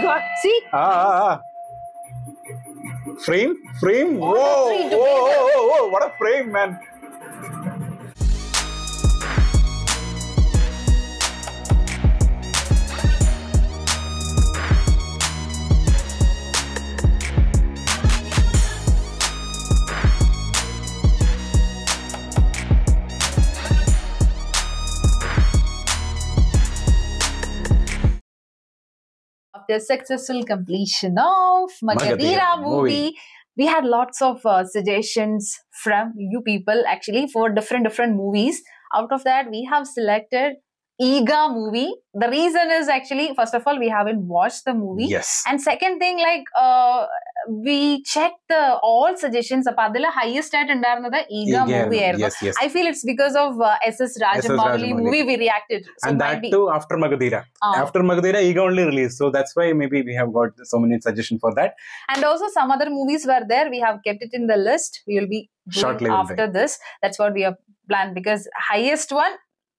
god. See? Frame. Whoa, what a frame, man. After successful completion of Magadira movie, we had lots of suggestions from you people actually for different movies. Out of that, we have selected Eega movie. The reason is actually, first of all, we haven't watched the movie. Yes. And second thing, like, we checked all suggestions. Appadilla highest at the Eega movie. Yes. I feel it's because of SS Rajamouli movie we reacted. So and that too after Magadira. After Magadira, Eega only released. So that's why maybe we have got so many suggestions for that. And also some other movies were there. We have kept it in the list. We will be doing after this. That's what we have planned, because highest one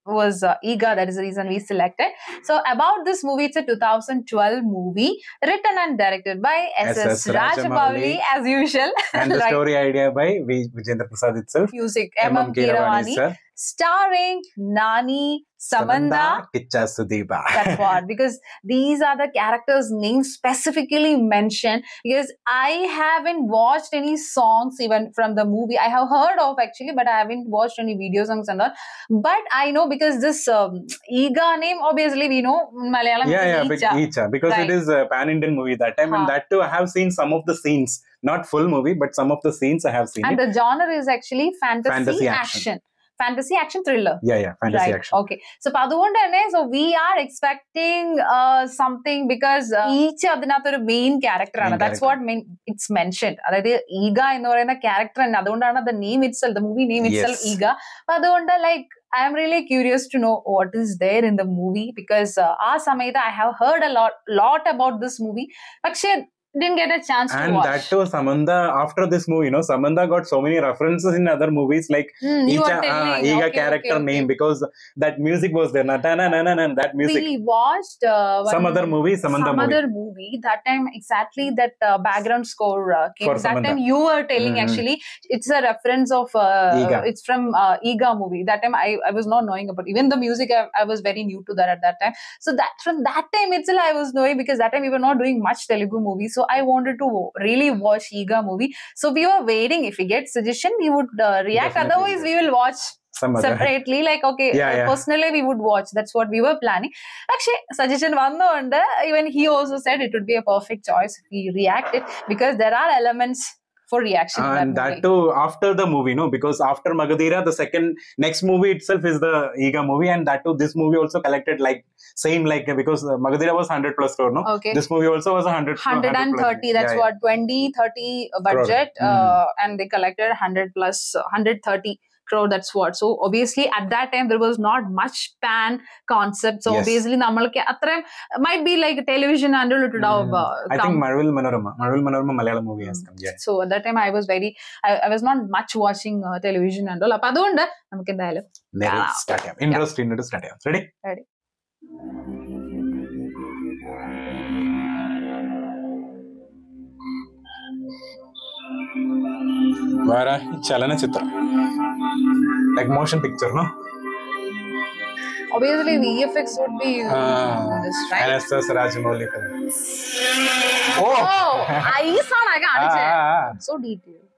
was Eega. That is the reason we selected. So about this movie, it's a 2012 movie written and directed by SS Rajamouli as usual. And the story idea by Vijayendra Prasad itself. Music M.M. Keeravani. Starring Nani, Samantha, Kicha Sudeepa. That's what, because these are the characters' names specifically mentioned, because I haven't watched any songs even from the movie. I have heard of actually, but I haven't watched any video songs and all. But I know because this Eega name, obviously we know Malayalam is Eega, because it is a pan-Indian movie that time. And that too, I have seen some of the scenes. Not full movie, but some of the scenes I have seen. And the genre is actually fantasy action. Fantasy action thriller. Yeah, fantasy action. Okay. So, so we are expecting something, because each adinathor main character. That's what it's mentioned. Eega in the character, and the name itself, the movie name itself, Eega. Like, I am really curious to know what is there in the movie, because I have heard a lot about this movie. Actually, didn't get a chance to watch. And that too, Samantha, after this movie, Samantha got so many references in other movies, like Eega character name, because that music was there. That music. We watched some other movie. That time, exactly that background score came. That Samantha. time you were telling actually, it's a reference of Eega. It's from Eega movie. That time I was not knowing about even the music. I was very new to that at that time. So that from that time itself I was knowing, because that time we were not doing much Telugu movies. So I wanted to really watch Eega movie. So we were waiting. If we get suggestion, we would react. Definitely. Otherwise, we will watch separately. Like, okay, personally we would watch. That's what we were planning. Actually, suggestion one though, even he also said it would be a perfect choice if we reacted, because there are elements for reaction. And that too after the movie, because after Magadira, the next movie itself is the Eega movie, and that too this movie also collected because Magadira was 100 plus crore, Okay. This movie also was 130. That's what 20-30 budget, and they collected 130 crore. That's what. So obviously at that time there was not much pan concept. So obviously might be like television and I think Marvel Manorama Malayalam movie has come. Yeah. So at that time I was not much watching television and all. Interest start. Ready? Ready. Chalanachitra. Like motion picture, no? Obviously, VFX would be this, right? SS Rajamouli. I saw so detailed.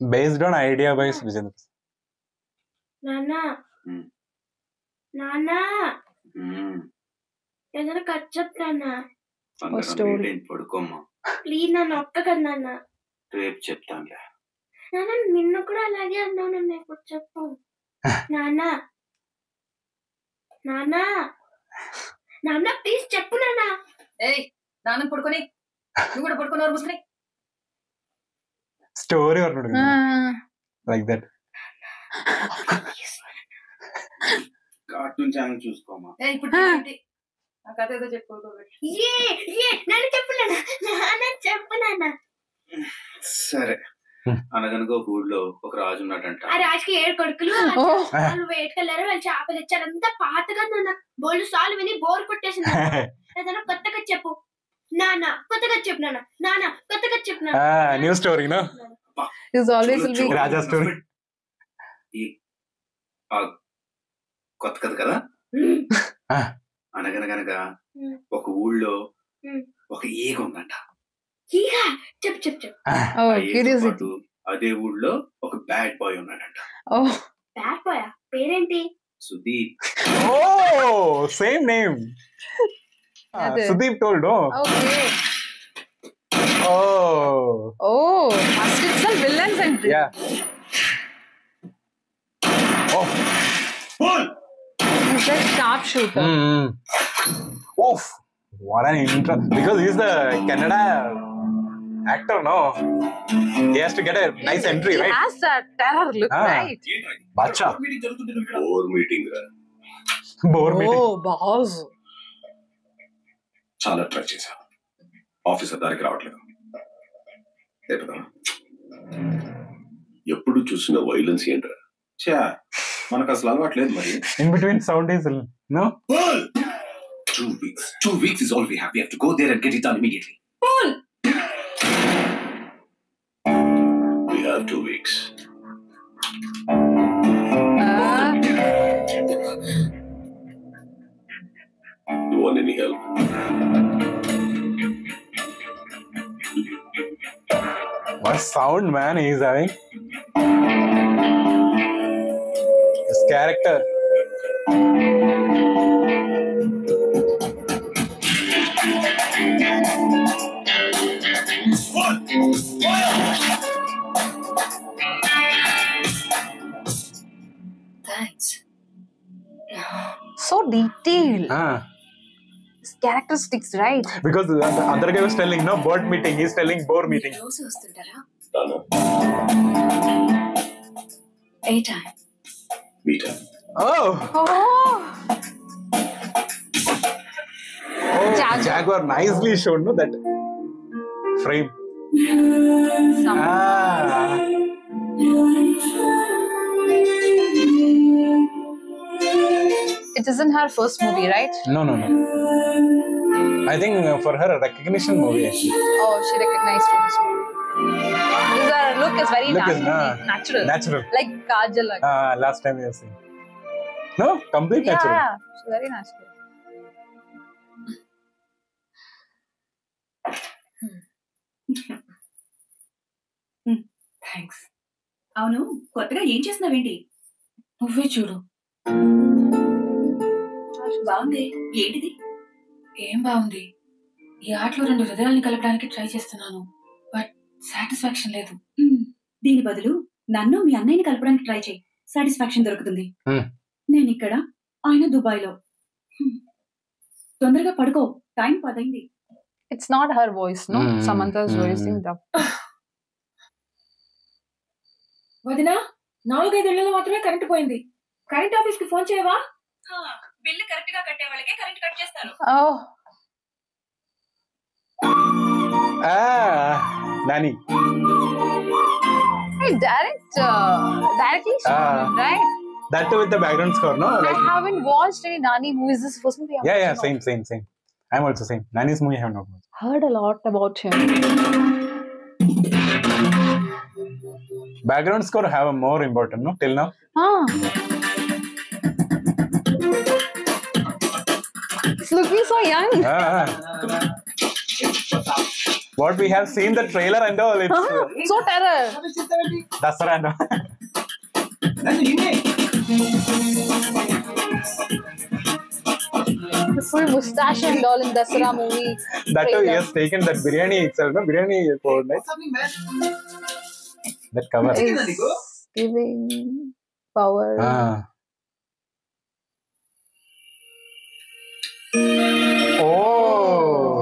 Based on idea by Vijayendra. Nana. Edana catch-up, Nana. Story. Please, Nana, Nana. రేపు చెప్తానులే. నాన్న నిన్ను కూడా అలాగే అన్నావు, నన్ను ఎప్పుడు చెప్పు. నాన్న నాన్న నాన్న ప్లీజ్ చెప్పు నాన్న. ఏయ్ నాన్న పడుకొని నువ్వు కూడా పడుకున్నారు ముస్లి. స్టోరీ అన్నాడు లైక్ దట్. కార్టూన్ ఛానల్ చూసుకోమా. ఏయ్ ఇప్పుడు ఏంటి ఆ కథ ఏదో చెప్పుకోబెట్టి. నాన్న చెప్పు నాన్న. నాన్న చెప్పు నాన్న. సరే, అనగనగా ఒక ఊళ్ళో ఒక రాజు ఉన్నాడంట. ఆ రాజుకి 7 కొడుకులు. వాళ్ళు వేటకెళ్ళారు, వాళ్ళు చేపలు తెచ్చారు. అంతా పాతగా నాన్న. బోళ్ళు సార్లు విని బోర్ కొట్టేసింది. ఏదైనా నాన్న కొత్తగా చెప్పు నాన్న నాన్న కొత్తగా చెప్పు నాన్న new story no He's always will be. Raja story. ఈ ఆ కొత్త కథ కదా. అనగనగనగా ఒక ఊళ్ళో ఒక ఈగ ఉందంట. ఈగ చెప్పు చెప్పు చెప్పు. Oh, ఆ ఈగతో curiosity. పాటు అదే ఊళ్ళో ఒక బ్యాడ్ బాయ్ ఉన్నాడంట. Oh, బ్యాడ్ బాయ్ పేరేంటి? సుదీప్. Oh, same name. అదే. Sudeep told, no? okay. Oh, Oh, must it's a villain's entry. yeah. Oh, He's a sharpshooter. Oof. What an intro. Because he's the Kannada actor, no? He has to get a nice entry, He right? has that terror look, Ah. right? Bacha. Bore meeting రా. Bore meeting. Oh, boss. చాలా try చేశాను. Officer దానికి రావట్లేదు. లేపదా ఎప్పుడు చూసిన violence ఏంట్రా? చా మనకు అసలు అలవాట్లేదు మరి. In between sound is, no? 2 weeks. 2 weeks is all we have. We have to go there and get it done immediately. Cool. We have 2 weeks. You want any help? What sound, man, he's having. His character. Thanks. So detailed. His characteristics, right? Because the other guy was telling, no, board meeting. He's telling board meeting. రోజు వస్తుంటారా? Dana, A time? meet her. Oh, Oh. Jaguar. Jaguar nicely shown, no, that frame. Some. It isn't her first movie, right? No. I think for her a recognition movie actually. Oh, she recognized from this movie. Because her look is very Look is, natural. Natural. Like Kajal. Last time you have seen. No, complete natural. Yeah, she's very natural. Thanks. అవును, కొత్తగా ఏం చేస్తున్నావేంటి? నువ్వే చూడు. బాగుంది. ఏంటిది? ఏం బాగుంది? ఈ ఆటలో 2 హృదయాల్ని కలపడానికి ట్రై చేస్తున్నాను, బట్ సాటిస్ఫాక్షన్ లేదు. దీని బదులు నన్ను మీ అన్నయ్యని కలపడానికి ట్రై చేయి, సాటిస్ఫాక్షన్ దొరుకుతుంది. నేను ఇక్కడ, ఆయన దుబాయ్లో. తొందరగా పడుకో, టైం 10 అయింది. It's not her voice, no? Samantha's voicing the. వదినా, 4-5 ఇళ్లలో మాత్రమే కరెంట్ పోయింది. కరెంట్ ఆఫీస్ కి ఫోన్ చేయవా? బిల్లు కరెక్ట్ గా కట్టే వాళ్ళకే కరెంట్ కట్ చేస్తారు. Oh. Nani. Hey, directly shown, right? That too with the background score, no? I haven't watched any Nani movies. This is the first movie I'm watching. Same. I'm also same. Nani's movie I have not watched. Heard a lot about him. Background score have a more important, no? Till now. It's looking so young. What we have seen the trailer and all, it's So terror. Dasara and all. The full mustache and all in Dasara movie. That too, he trailer. has taken that biryani itself, no? Biryani code, right? That cover. Is giving power. Oh.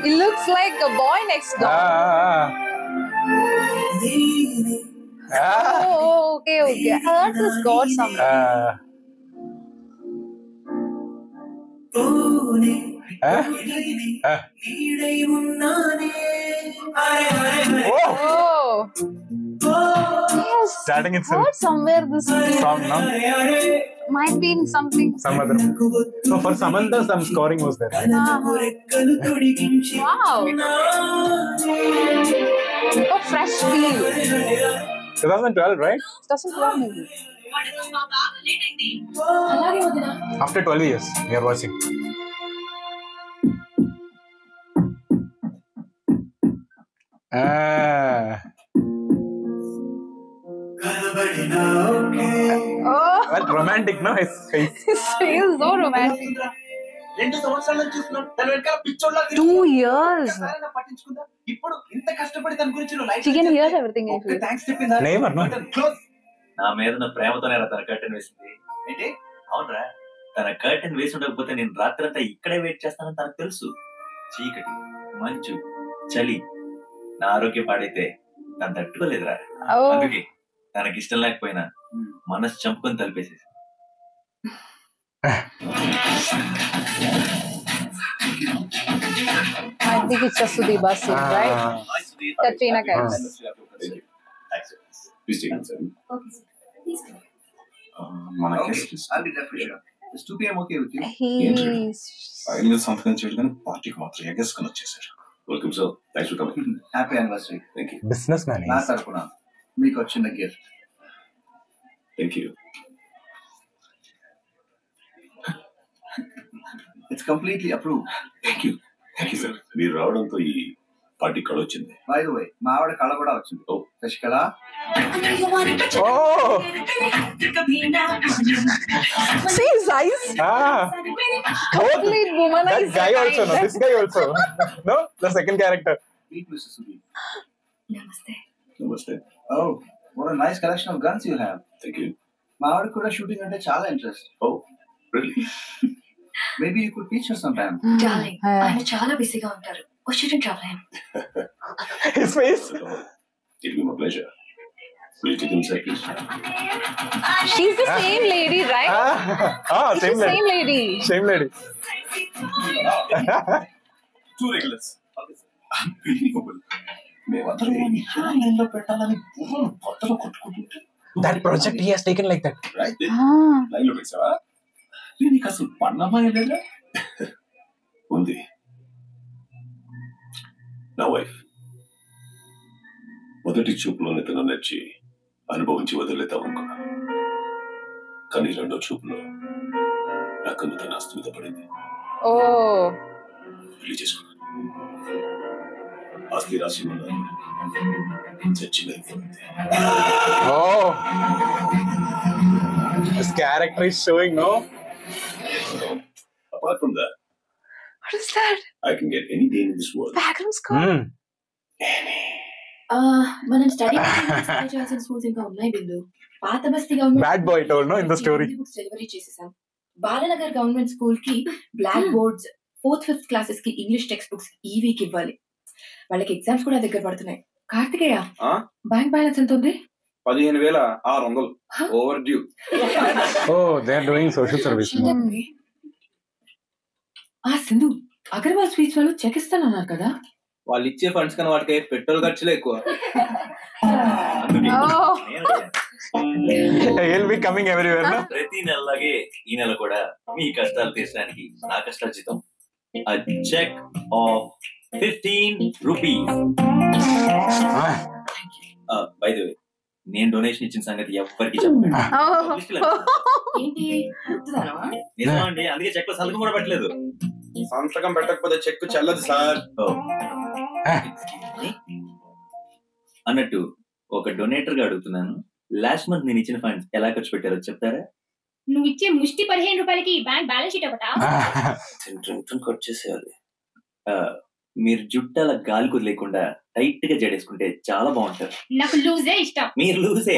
He looks like a boy next door. Oh, okay. I heard this god somewhere. Oh. He has Starting itself. heard somewhere this Song, no? might be in something. Some other. So for Samantha, some scoring was there. Right? Wow. Oh, fresh feel. 2012, right? Doesn't love movie. అలాగే వదినా. After 12 years, we are watching. Oh, Well, romantic, no? His face. he is so romantic. 2 సంవత్సరాల నుంచి చూస్తున్నాం తన వెనకాల పిచ్చోళ్ళ 2 years. పట్టించుకుందా ఇప్పుడు ఇంత కష్టపడి తన గురించి She can hear everything I feel. Thanks చెప్పిందా Never, no? క్లోజ్ నా మీద నా ప్రేమతోనే తన కర్టెన్ వేసింది. ఏంటి అవునరా, తన కర్టెన్ వేసి ఉండకపోతే నేను రాత్రంతా ఇక్కడే వెయిట్ చేస్తానని తనకు తెలుసు. చీకటి, మంచు, చలి, నా ఆరోగ్యం పాడైతే తను తట్టుకోలేదురా. Oh, అందుకే తనకి ఇష్టం లేకపోయినా మనసు చంపుకొని తలిపేసేసి. I think it's just Sudeep Basu, right? Katrina Kaif. మన It's 2 p.m. okay with you? He's సంతకం చేయడానికి పార్టీకి మాత్రం ఎగేసుకొని వచ్చేసారు. Welcome sir, thanks for coming. Happy anniversary. Thank you. Businessman. నా తరపున మీకు వచ్చిన gift. Thank you. It's completely approved. Thank you. Thank you sir. మీరు రావడంతో ఈ పార్టీ కళ వచ్చింది. బై ద వే మా ఆవిడ కళ కూడా వచ్చింది. ఓ Sasikala Oh! see his eyes. Complete That womanized. guy also, no? This guy also. No? The second character. Meet mister Sudeep. నమస్తే. నమస్తే. Oh what a nice collection of guns you have. Thank you. మా ఆవిడ కూడా షూటింగ్ అంటే చాలా interest. Oh really? Maybe you could teach us sometime. Darling, ఆయన చాలా బిజీగా ఉంటారు. We shouldn't trouble him. His face. It will be my pleasure. Will you take him inside, please? She's the same lady, right? She's Same the lady. same lady. Same lady. Too regulars. Unbelievable. మేమందరం లైన్లో పెట్టాలని బుర్రను బద్దలు కొట్టుకుంటుంటే That project he has taken like that. Right Ah. లైన్లో పెట్టావా? నీకు అసలు పన్నమాయ లేదా? ఉంది. నా వైఫ్. మొదటి చూపులోనే తను నచ్చి అనుభవించి వదిలేద్దాం అనుకున్నా. కానీ రెండో చూపులో నా కన్ను తన ఆస్తి మీద పడింది. Oh. పెళ్లి చేసుకున్నాను. ఆస్తి రాసి ఉన్నాను. చచ్చి వెళ్ళిపోయింది. Oh. His character is showing, no? Apart from that, What is that? I can get any name in this world. Background score. Hmm. మనం స్టడీ చేయాల్సిన స్కూల్స్ ఇంకా ఉన్నాయి బిందు. పాత బస్తీ government Bad boy told, no, in the story. Books delivery చేసేసాం. Balanagar government school కి black boards 4th 5th classes కి English text books ఈ వీక్ ఇవ్వాలి. వాళ్ళకి ఎగ్జామ్స్ కూడా దగ్గర పడుతున్నాయి. కార్తికేయ, బ్యాంక్ బ్యాలెన్స్ ఎంత ఉంది? 15,600 over due. Oh, they are doing social service. No? Sindhu, Agarwal sweets వాళ్ళు చెక్ ఇస్తానన్నారు కదా. వాళ్ళు ఇచ్చే ఫండ్స్ కన్నా వాటికి పెట్రోల్ ఖర్చులే ఎక్కువ. Oh. He'll be coming everywhere, no? ప్రతి నెలలాగే ఈ నెల కూడా మీ కష్టాలు తీర్చడానికి నా కష్టార్జితం cheque of 15 rupees. By the way, నేను డొనేషన్ ఇచ్చిన సంగతి ఎవ్వరికి చెప్పలేదు. ఏంటి గుర్తుదానవా? నిజమండి, అందుకే చెక్ లో సంతకం కూడా పెట్టలేదు. సంతకం పెట్టకపోతే చెక్ చెల్లదు సార్. అన్నట్టు ఒక డొనేటర్ గా అడుగుతున్నాను, లాస్ట్ మంత్ నేను ఇచ్చిన ఫండ్స్ ఎలా ఖర్చు పెట్టారో చెప్తారా? నువ్వు ఇచ్చే ముష్టి 15 రూపాయలకి బ్యాంక్ బ్యాలెన్స్ షీట్ ఒకటా? ఖర్చు చేసేయాలి. మీరు జుట్టు అలా గాలి కుదిలేకుండా టైట్ గా జడేసుకుంటే చాలా బాగుంటారు. నాకు లూజే ఇష్టం. మీరు లూజే.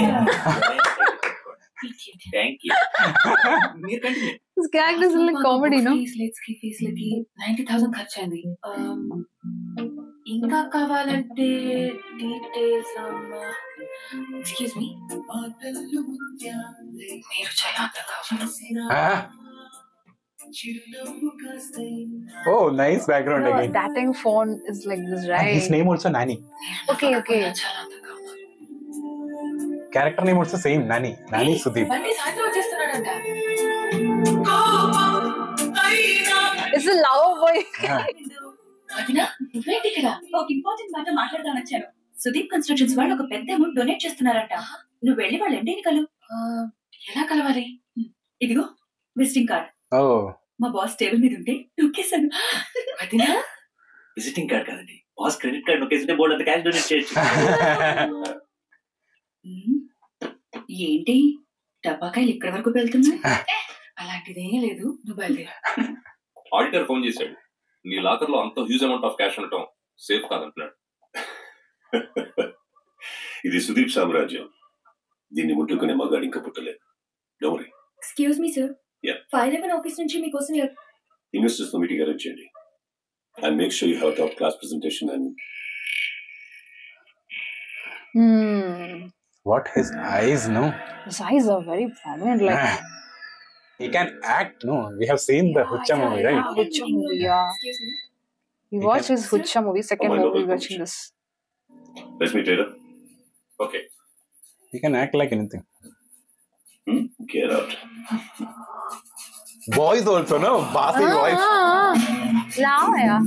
Thank you. మీరు continue. This character is like comedy, no? ఫీజులకి 90,000 ఖర్చు అయింది. ఇంకా కావాలంటే డీటెయిల్స్. ఎక్స్క్యూజ్ మీ, మీరు జయాంతగా Oh, nice background No, again. that time phone is like this, And right? his name also Nani. Okay. చాలా అందంగా ఉన్నారు. Character name also same, Nani Sudeep. బండి సాయంత్రం వచ్చేస్తున్నాడంట. It's a love boy. అదినా నువ్వేంటి ఇక్కడ? ఒక ఇంపార్టెంట్ మాట మాట్లాడదాం వచ్చాను. సుదీప్ కన్స్ట్రక్షన్స్ వాళ్ళు ఒక పెద్ద అమౌంట్ డొనేట్ చేస్తున్నారంట. నువ్వు వెళ్ళి వాళ్ళ ఎండీని కలు. ఎలా కలవాలి? ఇదిగో విజిటింగ్ కార్డ్. మా బాస్ టేబుల్ మీద ఉంటే నొక్కేశాను. అదినా విజిటింగ్ కార్డ్ కాదండి, బాస్ క్రెడిట్ కార్డ్ నొక్కేసింటే బోర్డు అంత క్యాష్ డొనేట్ చేయొచ్చు. ఏంటి టపాకాయలు ఇక్కడి వరకు వెళ్తున్నా? అలాంటిదేం లేదు, నువ్వు బయలుదేరా. ఆడిటర్ ఫోన్ చేశాడు, నీ లాకర్ లో అంత హ్యూజ్ అమౌంట్ ఆఫ్ క్యాష్ ఉండటం సేఫ్ కాదంటున్నాడు. ఇది సుదీప్ సామ్రాజ్యం, దీన్ని ముట్టుకునే మగాడు ఇంకా పుట్టలేదు. Don't worry. Excuse me sir, Yeah. 511 office నుంచి మీకోసం ఇన్వెస్టర్స్ తో మీటింగ్ అరేంజ్ చేయండి. And make sure you have top class presentation and What his eyes, no? His eyes are very prominent. Like He can act, no? We have seen the Hucha movie, right? Hucha movie, yeah. Excuse me. We watched his Hucha movie. Second Oh my movie, God, we watching this. Let's meet later. Okay, He can act like anything. Get out. Voice also, no? Bossy voice. Loud, yeah.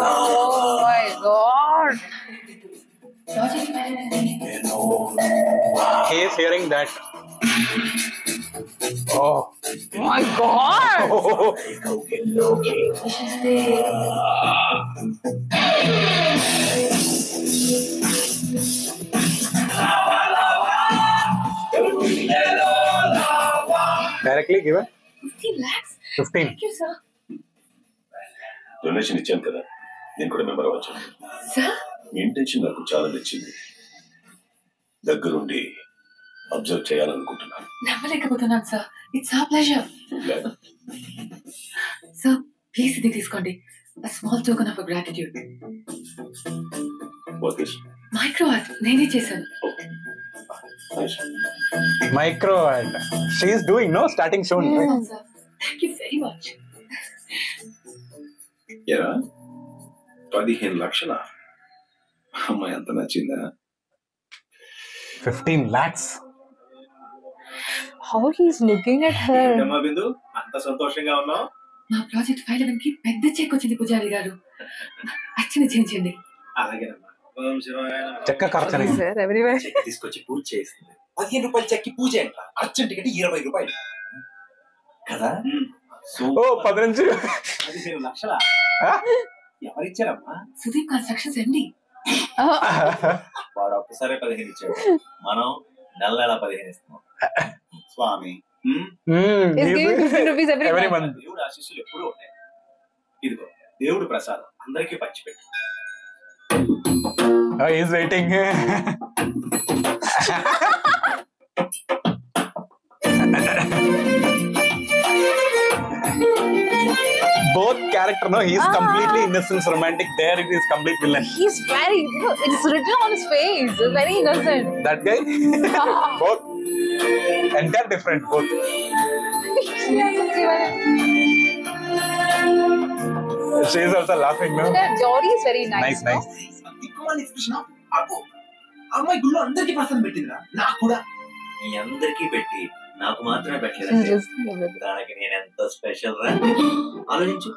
Oh my God. He is hearing that. Oh. My God. Directly given 15 lakhs. 15. Thank you, sir. Donation ఇచ్చాను కదా, నేను కూడా member అవ్వచ్చు. Sir? మీ intention నాకు చాలా నచ్చింది. దగ్గరుండి observe చేయాలనుకుంటున్నాను. నమ్మలేకపోతున్నాను సార్. ఇట్స్ ఆ ప్లెజర్. సార్ ప్లీజ్ ఇది తీసుకోండి. A small token of gratitude. What's this? Micro art నేనే చేశాను. Nice. Micro art. She is doing, no? Starting soon, right? Sir thank you very much. ఎరా 15 లక్షల అమ్మాయి అంత నచ్చిందా? 15 lakhs. How he's looking at her. ఏంటమ్మా బిందు అంత సంతోషంగా ఉన్నావు? మా ప్రాజెక్ట్ 511 కి పెద్ద చెక్ వచ్చింది పూజారి గారు. అర్చన చేయించండి. అలాగేనమ్మా. ఓం శివాయ నమః. చెక్క ఖర్చు He's there everywhere. చెక్ తీసుకొచ్చి పూజ చేస్తుంది 15 రూపాయలు చెక్కి పూజ అంట, అర్జెంట్ టికెట్ 20 రూపాయలు కదా. ఓ 15. 15 లక్షలా? ఎవరిచ్చారమ్మా? సుదీప్ కన్స్ట్రక్షన్స్ ఎండి. వాడు ఒక్కసారి 15 ఇచ్చాడు, మనం నెల నెల 15 ఇస్తున్నాం. స్వామి He's giving 15 rupees every month. దేవుడు ఆశీస్సులు ఎప్పుడూ ఉన్నాయి. ఇదిగో దేవుడు ప్రసాదం అందరికీ పంచిపెట్టు. Oh, he's waiting. Both character, no? He's completely innocent, romantic. There it is complete villain. He's very, it's written on his face. He's very innocent. That guy? Both. Entire different, both. She is also laughing, no? Their Jody is very nice. Nice. దిక్కుమాలి expression. అబ్బో అమ్మాయి గుళ్ళో అందరికీ ప్రసాదం పెట్టిందిరా, నాకు కూడా. మీ అందరికీ పెట్టి నాకు మాత్రమే She's పెట్టలేదు. listening a bit. దానికి నేను ఎంత స్పెషల్ రా ఆలోచించు.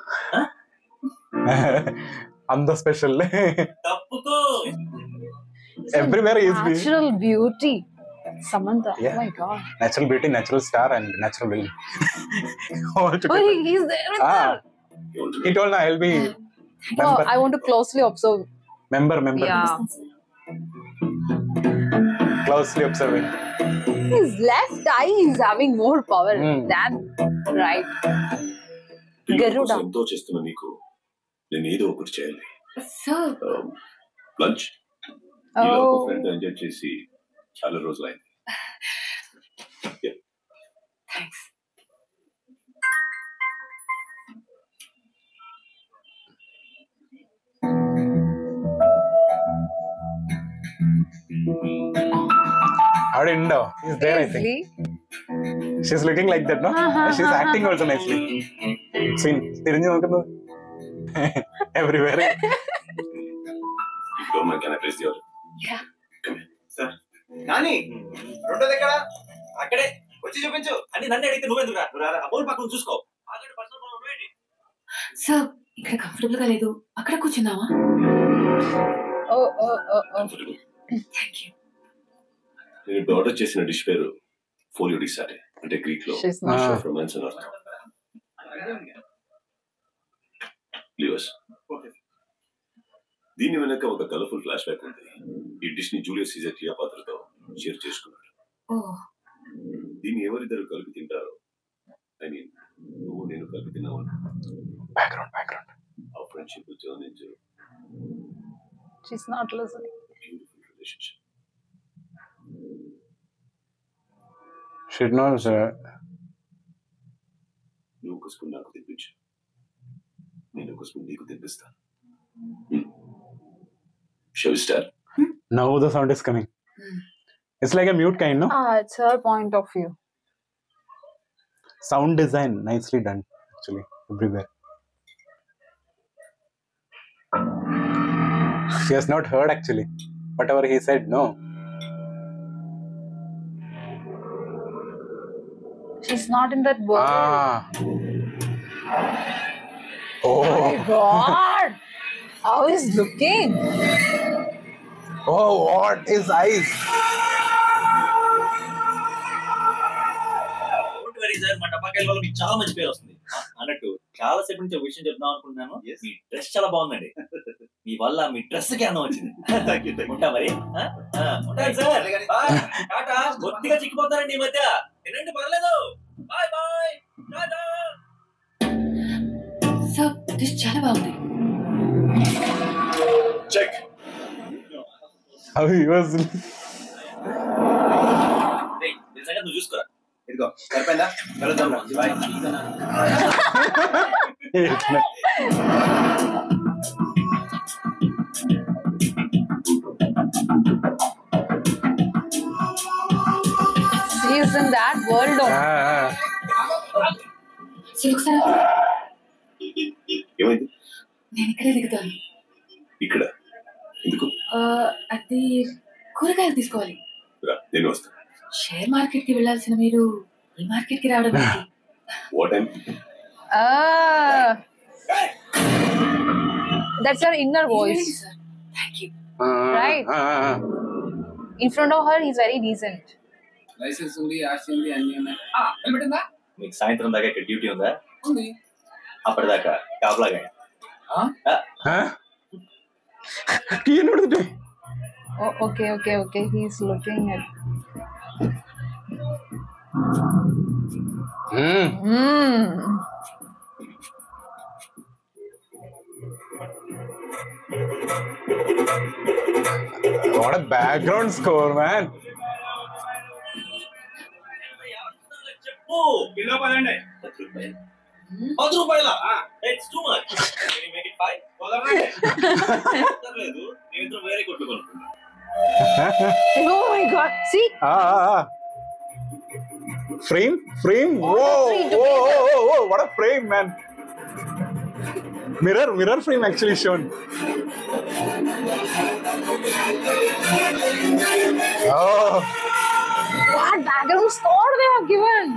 I'm the special. తప్పుకో. Everywhere he is. Natural beauty. Samantha. Yeah. Oh my God. Natural beauty, natural star, and natural villain. All Oh, together. he's there with her. He told me I'll be Oh, member. I want to closely observe. Member. Yeah. Closely observing. His left eye is having more power than right. Garuda. ఎంతో చేస్తున్న నీకు నేను ఏదో ఒకటి చేయాలి. Sir lunch Oh. Friend enjoy చేసి చాలా రోజులైంది. Thanks. How did you know? He's there, I think. She's looking like that, no? She's acting also nicely. Seen. Everywhere. Don't mind, can I place the order? Yeah. Come here. Sir Nani రెండోది ఎక్కడ? అక్కడే వచ్చి చూపించు. అని నన్ను అడిగితే నువ్వెందుకు రా? నువ్వు రారా, ఆ బోల్ పక్కన చూసుకో. సార్ ఇక్కడ కంఫర్టబుల్ గా లేదు, అక్కడ కూర్చుందామా? Thank you. నేను ఇప్పుడు ఆర్డర్ చేసిన డిష్ పేరు ఫోలియో డి సాటే, అంటే గ్రీక్ లో రొమాన్స్ అని అర్థం. లివర్స్. దీని వెనక ఒక కలర్ఫుల్ ఫ్లాష్ బ్యాక్ ఉంది. ఈ డిష్ ని జూలియస్ సీజర్ క్లియోపాత్రతో షేర్ చేసుకున్నాడు. దీన్ని ఎవరిద్దరు కలిపి తింటారో, ఐ మీన్ నువ్వు నేను కలిపి తిన్నావు, బ్యాక్గ్రౌండ్ ఆ friendship turn into She's not listening. Beautiful relationship. She knows. నువ్వు ఒక స్పూన్ నాకు తినిపించు, నేను ఒక స్పూన్ నీకు తినిపిస్తాను. Shall we start? Now the sound is coming. It's like a mute kind, no? It's her point of view. Sound design nicely done, actually, everywhere. She has not heard, actually. Whatever he said, no. She's not in that world. Oh. My God! How is looking? Oh, what is eyes? Sir మా టపాకాయల వల్ల మీకు చాలా మంచి పేరు వస్తుంది అన్నట్టు చాలా సేపు నుంచి ఒక విషయం చెప్దాం అనుకుంటున్నాను. మీ డ్రెస్ చాలా బాగుందండి. మీ వల్ల మీ డ్రెస్ కి అందం వచ్చింది. ఉంటా మరి. ఉంటాను సార్. టాటా. కొద్దిగా చిక్కిపోతారండి ఈ మధ్య. తినండి, పర్లేదు. Bye bye. Tata. Sir dish చాలా బాగుంది. చెక్. How he was. నిజంగా నువ్వు చూసుకోరా. ఇదిగో సరిపోయిందా? కలుద్దాం. Bye. She is in that world of. Sir ఒకసారి ఏమైంది? నేను ఇక్కడే దిగుతాను. ఇక్కడ ఎందుకు? అది కూరగాయలు తీసుకోవాలి. రా, నేను వస్తాను. షేర్ మార్కెట్ కి వెళ్ళాల్సిన మీరు ఈ మార్కెట్ కి రావడం ఏంటి? What time? That's her inner voice. Thank you. Right. In front of her, he's very decent. Licence ఉంది, ఆర్సీ ఉంది, అన్ని ఉన్నాయి. హెల్మెట్ ఉందా? మీకు సాయంత్రం దాకా ఇక్కడ డ్యూటీ ఉందా? ఉంది. అప్పటిదాకా కాపలాగా. Oh, okay. He's looking at. What a background score, man. చెప్పు. కిలో పదండి. 10 రూపాయల. It's too much. Can you make it 5? లేదు. నేను వేరే కొట్టుకోను. Oh my God! See? Frame. Whoa! What a frame, man. Mirror frame actually shown. Oh. What background score they have given?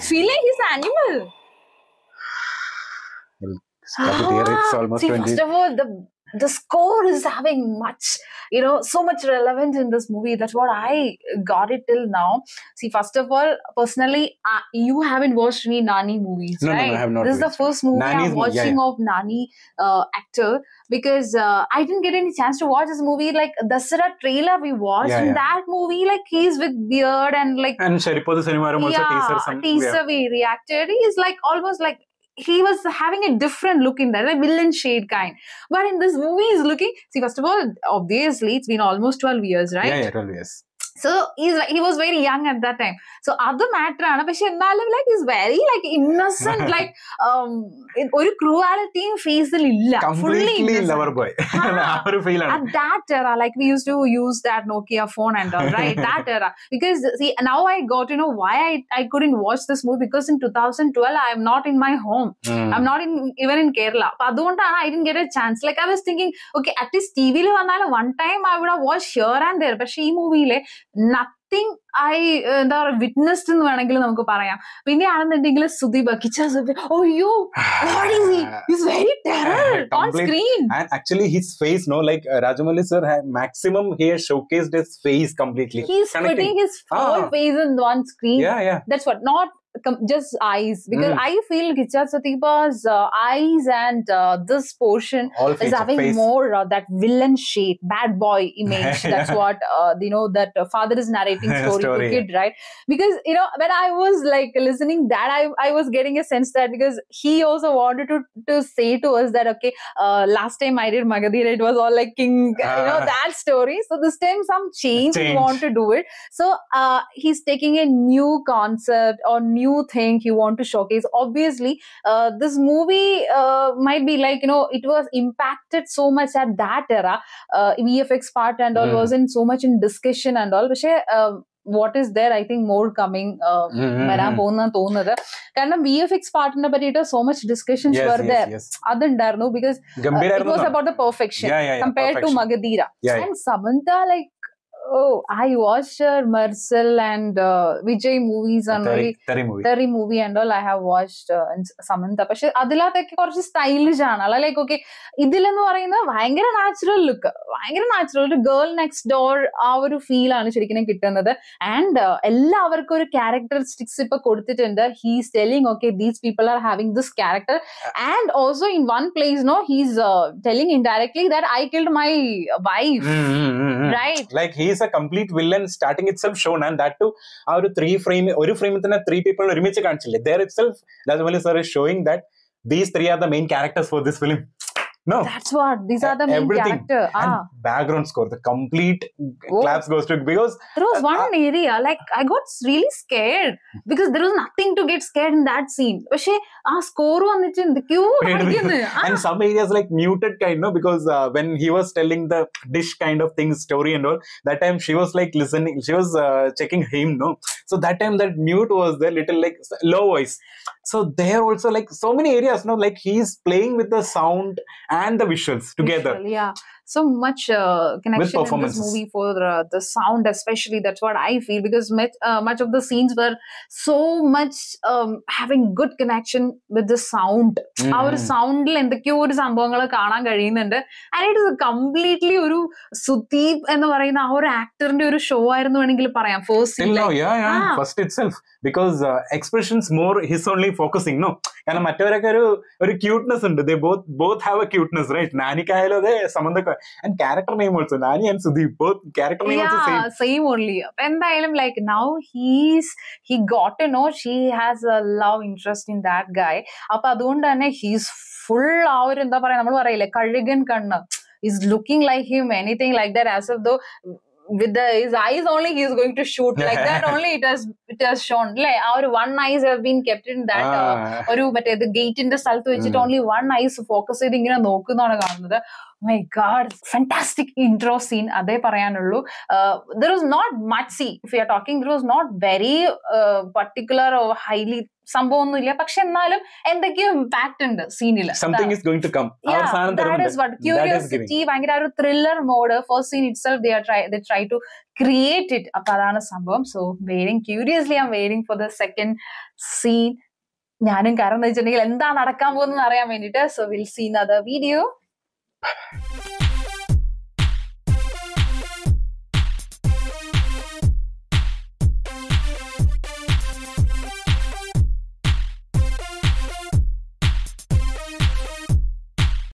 Feeling his animal. It's almost See, 20. first of all, the score is having much, so much relevance in this movie. That's what I got it till now. See, first of all, personally, you haven't watched any Nani movies, No, right? I have not This is the first movie Nani's I'm watching of Nani actor, because I didn't get any chance to watch this movie. Like Dasara trailer we watched, in that movie, like he's with beard and like And Sharipodhu Senivaram also teaser we reacted. He's like almost like he was having a different look in that, like villain shade kind. But in this movie, he's looking. See, first of all, obviously, it's been almost 12 years, right? Yeah, 12 years. So he was very young at that time. So other matter ആണ്. പക്ഷെ എന്നാലും like he's very like innocent, like ഒരു cruelty ഫേസിൽ ഇല്ല. Completely lover boy. ഒരു feel ആണ്. At that era, like we used to use that Nokia phone and all, right? That era. Because see, now I got to know why I couldn't watch this movie, because in 2012 I am not in my home. I'm not even in Kerala. അപ്പൊ അതുകൊണ്ടാണ് I didn't get a chance. Like I was thinking, okay, at least TV-ൽ വന്നാലും one time I would have watched here and there. പക്ഷെ ഈ മൂവിയിലെ nothing I എന്താ പറയുക witnessed എന്ന് വേണമെങ്കിൽ നമുക്ക് പറയാം. പിന്നെയാണെന്നുണ്ടെങ്കിൽ സുദീപ് അയ്യോ what is he? He's very terror on screen. And actually his face, no, like Rajamouli sir had maximum he has showcased his face completely. He's putting his whole face in one screen. Yeah. That's what, not just eyes, because I feel Kicha Satypa's eyes and this portion is having more that villain shade, bad boy image. That's what that father is narrating story to kid, right? Because when I was like listening that, I was getting a sense that because he also wanted to say to us that okay, last time I did Magadhira, it was all like king, that story. So this time some change he want to do it. So he's taking a new concept or new thing he want to showcase. Obviously this movie might be like it was impacted so much at that era. VFX part and all wasn't so much in discussion and all. What is there, I think more coming വരാൻ പോകുന്ന തോന്നുന്നത്. കാരണം VFX പാർട്ടിനെ പറ്റിയിട്ട് so much discussions were there. അതുണ്ടായിരുന്നു because it was about the perfection compared to Magadhira. And Samantha, like I watched Marcel and Vijay movies and Terry movie and all I have watched Samantha. പക്ഷെ അതിലൊക്കെ കുറച്ച് stylish ആണ്. Like okay ഇതിലെന്ന് പറയുന്നത് ഭയങ്കര natural look, ഭയങ്കര natural ഒരു girl next door ആ ഒരു ഫീൽ ആണ് ശരിക്കും കിട്ടുന്നത്. ആൻഡ് എല്ലാവർക്കും ഒരു ക്യാരക്ടറിസ്റ്റിക്സ് ഇപ്പൊ കൊടുത്തിട്ടുണ്ട്. He's telling okay these people are having this character and also in one place he's telling indirectly that I killed my wife. Right? Like he is a complete villain starting itself shown, and that too ആ ഒരു ഒരു ഫ്രെയിമിൽ തന്നെ 3 people ഒരുമിച്ച് കാണിച്ചില്ലേ. There itself Rajamouli sir is showing that these 3 are the main characters for this film. No, that's what these are the main character. And background score, the complete claps goes to, because there was one area like I got really scared because there was nothing to get scared in that scene. പക്ഷേ ആ score വന്നിട്ട് എന്തൊക്കെയോ and some areas like muted kind, no, because when he was telling the dish kind of things, story and all, that time she was like listening, she was checking him, no, so that time that mute was there, little like low voice. So there also like so many areas, no, like he's playing with the sound and the visuals together. So much connection in this movie for the sound especially. That's what I feel, because much of the scenes were so much having good connection with the sound. Our sound il endokyo oru sambhavangal kaanan കഴിയുന്നുണ്ട്. And it is a completely oru Sudeep ennu parayna oru actor inde oru show ആയിരുന്നു വേണമെങ്കിൽ പറയാം. First scene first itself, because expressions more his only focusing, no, കാരണം മറ്റവരൊക്കെ ഒരു cuteness ഉണ്ട്. They both have a cuteness, right? നാനിക്കായാലും അതെ, Samantha and character name also Nani and Sudeep, both character name also same only. എന്തായാലും like now he got to know she has a love interest in that guy. അപ്പൊ അതുകൊണ്ട് തന്നെ he's full ആ ഒരു എന്താ പറയാ നമ്മൾ പറയില്ലേ കഴുകൻ കണ്ണ് is looking like him, anything like that, as if though with his eyes only he is going to shoot like that. Only it has shown like our one eyes have been kept in that oru matte the gate inde സ്ഥലത്ത് വെച്ചിട്ട് only one eyes focus ചെയ്ത് ഇങ്ങനെ നോക്കുന്നതാണ് കാണുന്നത്. My God, fantastic intro scene. അതേ പറയാനുള്ളൂ. There was not much, see, if we are talking, there was not very particular or highly സംഭവമൊന്നും ഇല്ല. പക്ഷെ എന്നാലും എന്തൊക്കെയോ ഇമ്പാക്ട് ഉണ്ട് സീനിൽ. Something is going to come. That is what curiosity, ഭയങ്കര ഒരു thriller mode. First scene itself they try to create it. അപ്പൊ അതാണ് സംഭവം. So curiously I'm waiting for the second scene. ഞാനും കാരണം എന്താ വെച്ചിട്ടുണ്ടെങ്കിൽ എന്താ നടക്കാൻ പോകുന്നത് അറിയാൻ വേണ്ടിട്ട്. So we'll see another video.